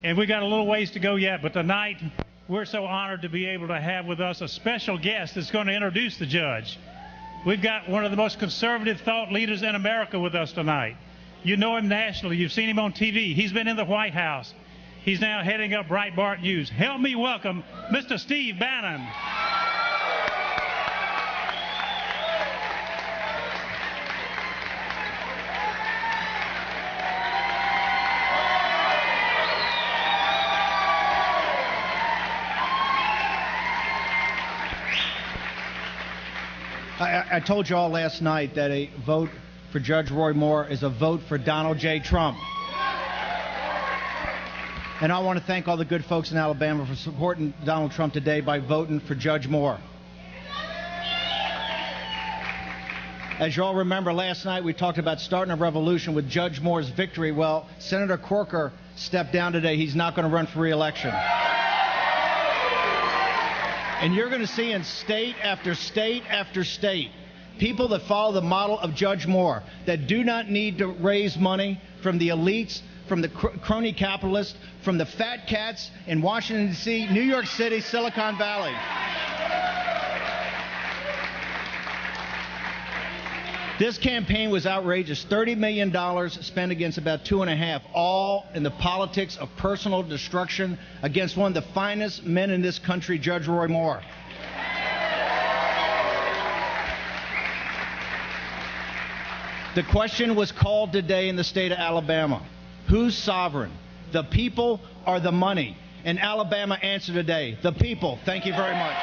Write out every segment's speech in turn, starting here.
And we got a little ways to go yet, but tonight we're so honored to be able to have with us a special guest that's going to introduce the judge. We've got one of the most conservative thought leaders in America with us tonight. You know him nationally. You've seen him on TV. He's been in the White House. He's now heading up Breitbart News. Help me welcome Mr. Steve Bannon. I told you all last night that a vote for Judge Roy Moore is a vote for Donald J. Trump. And I want to thank all the good folks in Alabama for supporting Donald Trump today by voting for Judge Moore. As you all remember, last night we talked about starting a revolution with Judge Moore's victory. Well, Senator Corker stepped down today. He's not going to run for re-election. And you're going to see in state after state after state people that follow the model of Judge Moore, that do not need to raise money from the elites, from the crony capitalists, from the fat cats in Washington, D.C., New York City, Silicon Valley. This campaign was outrageous. $30 million spent against about $2.5 million, all in the politics of personal destruction against one of the finest men in this country, Judge Roy Moore. The question was called today in the state of Alabama. Who's sovereign? The people or the money? And Alabama answered today, the people. Thank you very much.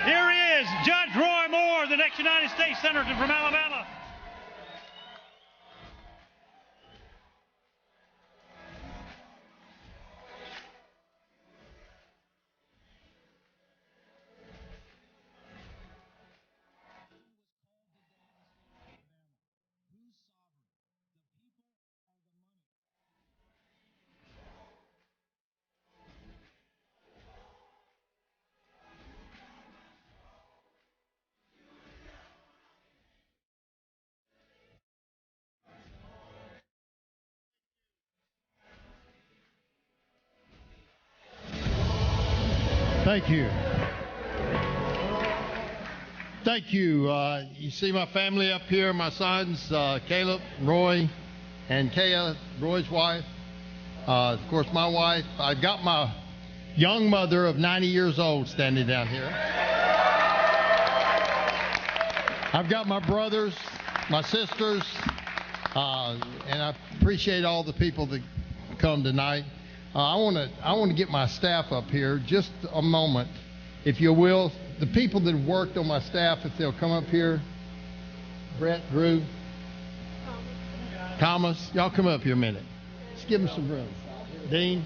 Here he is, Judge Roy Moore, the next United States Senator from Alabama. Thank you. Thank you. You see my family up here, my sons, Caleb, Roy, and Kaya, Roy's wife. Of course, my wife. I've got my young mother of 90 years old standing down here. I've got my brothers, my sisters, and I appreciate all the people that come tonight. I want to get my staff up here just a moment, if you will. The people that have worked on my staff, if they'll come up here. Brett, Drew, Thomas, y'all come up here a minute. Just give them some room. Dean.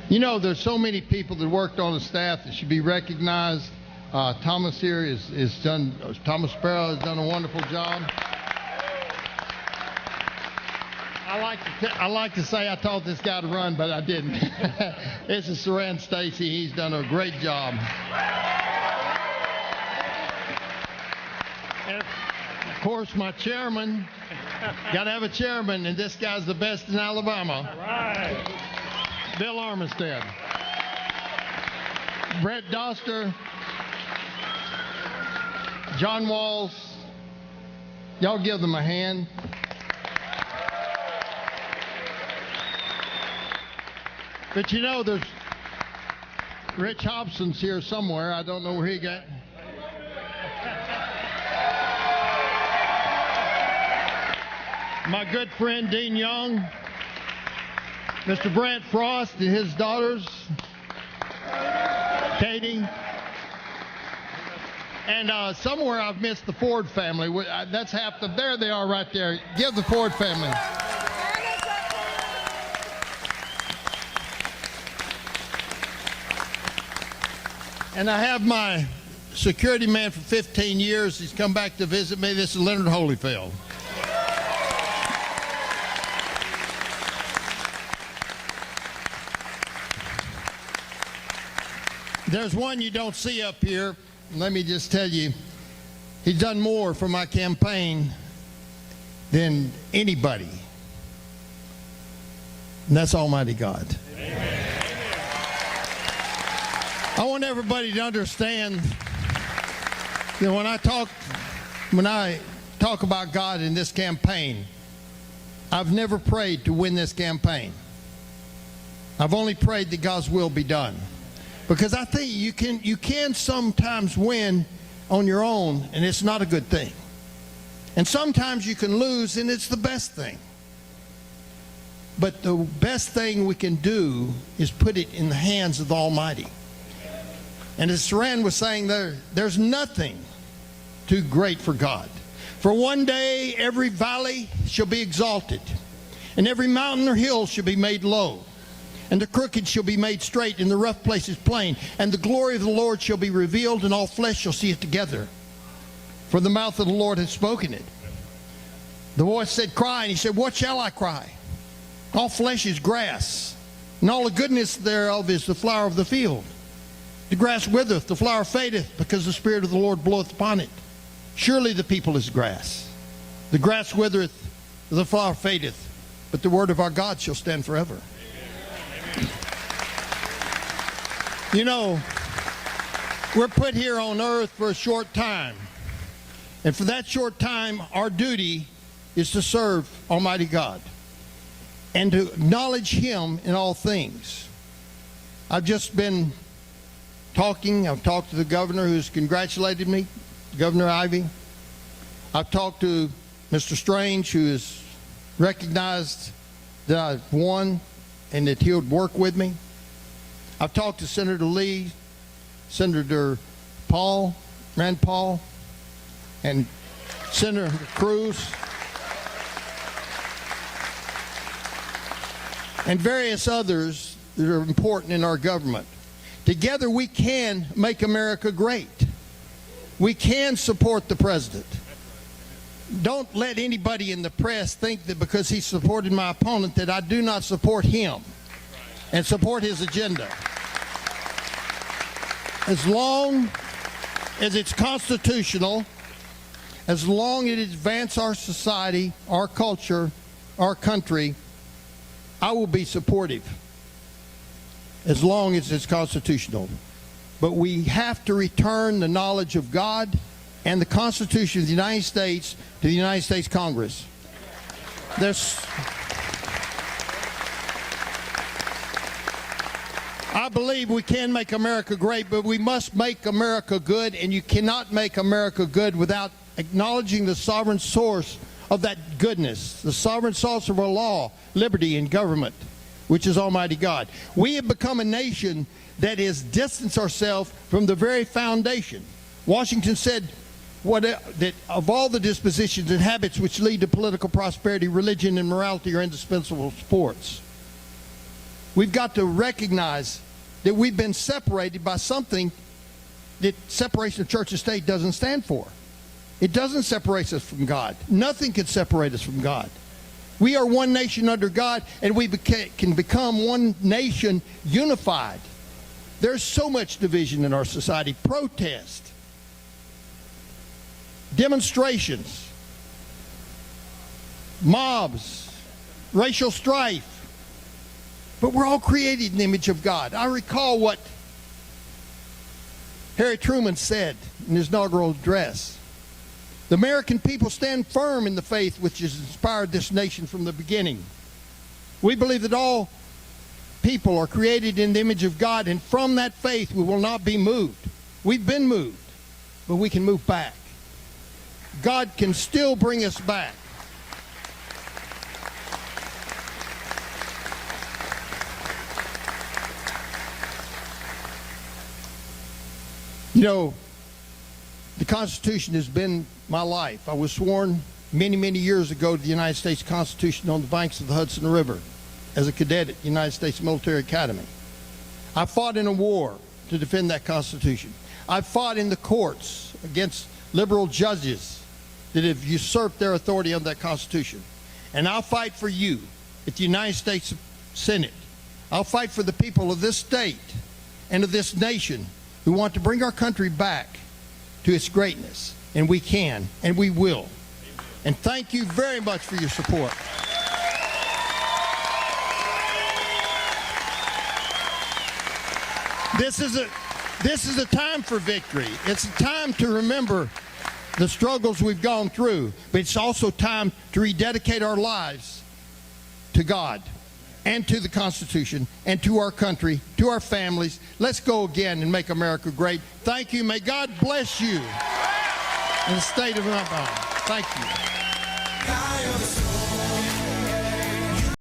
You know, there's so many people that worked on the staff that should be recognized. Thomas here Thomas Sparrow has done a wonderful job. I like to say I taught this guy to run, but I didn't. This is Saran Stacy. He's done a great job. And of course, my chairman. Got to have a chairman, and this guy's the best in Alabama. Right. Bill Armistead. Brett Doster. John Walls. Y'all give them a hand. But you know, there's Rich Hobson's here somewhere. I don't know where he got. My good friend Dean Young, Mr. Brant Frost and his daughters, Katie, and somewhere I've missed the Ford family. That's half the. There they are, right there. Give the Ford family. And I have my security man for 15 years. He's come back to visit me. This is Leonard Holyfield. There's one you don't see up here. Let me just tell you, he's done more for my campaign than anybody. And that's Almighty God. Amen. I want everybody to understand that when I talk about God in this campaign, I've never prayed to win this campaign. I've only prayed that God's will be done. Because I think you can sometimes win on your own, and it's not a good thing. And sometimes you can lose, and it's the best thing. But the best thing we can do is put it in the hands of the Almighty. And as Saran was saying, there's nothing too great for God. For one day every valley shall be exalted, and every mountain or hill shall be made low. And the crooked shall be made straight, and the rough places plain. And the glory of the Lord shall be revealed, and all flesh shall see it together. For the mouth of the Lord has spoken it. The voice said, cry. And he said, what shall I cry? All flesh is grass, and all the goodness thereof is the flower of the field. The grass withereth, the flower fadeth, because the Spirit of the Lord bloweth upon it. Surely the people is grass. The grass withereth, the flower fadeth, but the word of our God shall stand forever. You know, we're put here on earth for a short time. And for that short time, our duty is to serve Almighty God and to acknowledge Him in all things. I've just been talking. I've talked to the governor who's congratulated me, Governor Ivey. I've talked to Mr. Strange, who has recognized that I've won and that he would work with me. I've talked to Senator Lee, Senator Paul, Rand Paul, and Senator Cruz, and various others that are important in our government. Together we can make America great. We can support the president. Don't let anybody in the press think that because he supported my opponent that I do not support him and support his agenda. As long as it's constitutional, as long as it advances our society, our culture, our country, I will be supportive as long as it's constitutional. But we have to return the knowledge of God and the Constitution of the United States to the United States Congress. I believe we can make America great, but we must make America good, and you cannot make America good without acknowledging the sovereign source of that goodness, the sovereign source of our law, liberty, and government, which is Almighty God. We have become a nation that has distanced ourselves from the very foundation. Washington said that of all the dispositions and habits which lead to political prosperity, religion and morality are indispensable sports. We've got to recognize that we've been separated by something that separation of church and state doesn't stand for. It doesn't separate us from God. Nothing can separate us from God. We are one nation under God, and we can become one nation unified. There's so much division in our society. Protest, demonstrations, mobs, racial strife. But we're all created in the image of God. I recall what Harry Truman said in his inaugural address. The American people stand firm in the faith which has inspired this nation from the beginning. We believe that all people are created in the image of God, and from that faith we will not be moved. We've been moved, but we can move back. God can still bring us back. You know, the Constitution has been my life. I was sworn many, many years ago to the United States Constitution on the banks of the Hudson River as a cadet at the United States Military Academy. I fought in a war to defend that Constitution. I fought in the courts against liberal judges that have usurped their authority on that Constitution. And I'll fight for you at the United States Senate. I'll fight for the people of this state and of this nation who want to bring our country back to its greatness. And we can, and we will. And thank you very much for your support. This is a time for victory. It's a time to remember the struggles we've gone through, but it's also time to rededicate our lives to God and to the Constitution and to our country, to our families. Let's go again and make America great. Thank you. May God bless you in the state of Alabama. Thank you.